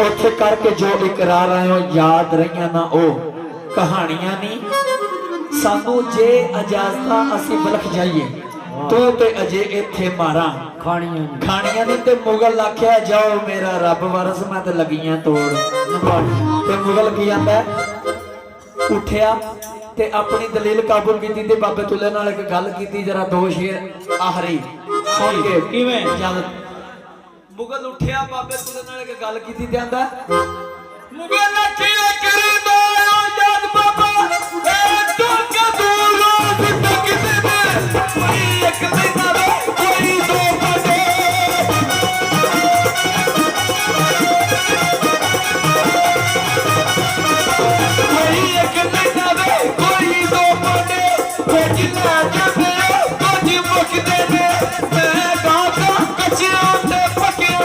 ਉੱਥੇ ਕਰਕੇ ਜੋ ਇਕਰਾਰ ਆਏ ਹੋ ਯਾਦ ਰਹੀਆਂ ਨਾ ਉਹ ਕਹਾਣੀਆਂ ਨਹੀਂ ਸਾਨੂੰ ਜੇ ਇਜਾਜ਼ਤਾਂ ਅਸੀਂ ਬਲਖ ਜਾਈਏ ਤੂੰ ਤੇ ਅਜੇ ਇੱਥੇ ਮਾਰਾਂ ਖਾਣੀਆਂ ਨਹੀਂ ਤੇ ਮੁਗਲ ਆਖਿਆ ਜਾਓ ਮੇਰਾ ਰੱਬ ਵਾਰਸ ਮੈਂ ਤੇ ਲੱਗੀਆਂ ਤੋੜ ਤੇ ਮੁਗਲ ਕੀ ਆਂਦਾ उठिया ते अपनी दलील काबुल की ते बाबे तुले नाल एक गल कीती जरा दो शेर आखरी सुन के किवें मुगल उठिया बाबे तुले नाल एक गल कीती ते आंदा मुगल आखिया करी दो याद बाबा ए तो कदूलो बिता किते दे कोई एक दिन आवे कोई दो बड़े कोई एक दिन आवे कोई दो बड़े भेजना जबे कुछ मुकदे ने मैं गाता कच्चियां ते पक्कियां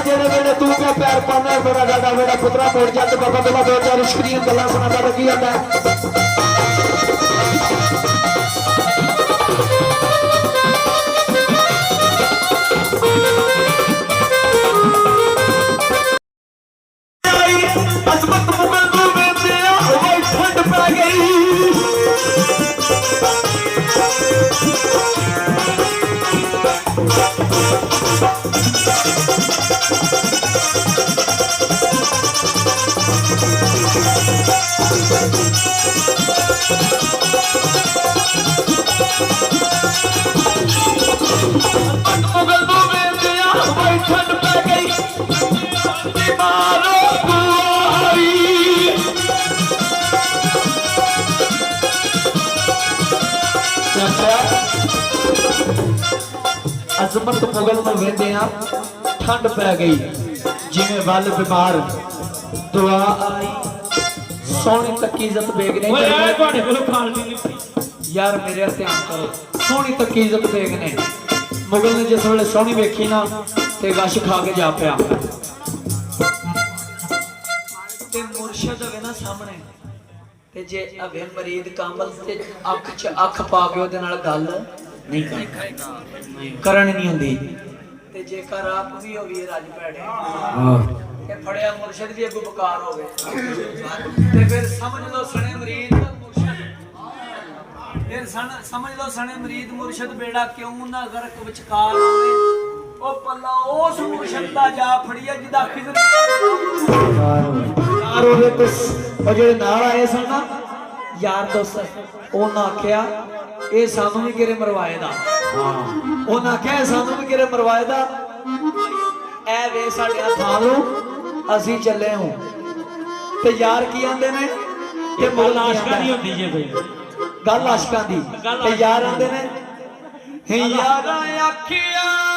जेड़े वेले तू क्या प्यार पाना मेरा दादा मेरा पुत्रा मोड़ जाते बाबा मेरा दो चार इश्करियां गल्लां सुनाता लगी जाता है अजमत मुगल को वेंदे होई ठंड पै गई मुगल को वेंदे होई ठंड पै गई मारो बुआरी अजमत मुगल में वेंदे ठंड पै गई जिवें वल बीमार दुआ आई सोहनी तकीजत बेग ने यार मेरे ध्यान करो सोहनी तकीजत बेग ने मुगल ने जिस वेले सोहनी वेखी ना ते गश खा के जा पिया ते मुर्शद होवे ना सामने ते जे अवे मरीद कामल ते अख च अख पा के ओदे नाल गल नहीं करन नहीं हुंदी ते जेकर आप भी होवी राज पैड़े ते फड़िया मुर्शद भी अगू बकार होवे ते फिर समझ लो सने मरीद मुर्शद फिर समझ लो सने मरीद मुर्शद बेड़ा क्यों ना गर्क विचकार होवे ओ पल्ला उस मुर्शद दा जा फड़िया जिदा खिजर यार होवे ते ओ जेड़े नाल आए सन ना यार दोस्त ओना आख्या ए सानू भी किरे मरवाए दा ओना आख्या सानू भी किरे मरवाए दा ए वे साडे थालू ਅਸੀਂ ਚੱਲੇ ਹਾਂ ਤੇ ਯਾਰ ਕੀ ਆਂਦੇ ਨੇ ਇਹ ਮੌਲ ਆਸ਼ਕਾਂ ਦੀ ਹੁੰਦੀ ਜੇ ਕੋਈ ਗੱਲ ਆਸ਼ਕਾਂ ਦੀ ਤੇ ਯਾਰ ਆਂਦੇ ਨੇ ਯਾਰਾਂ ਅੱਖੀਆਂ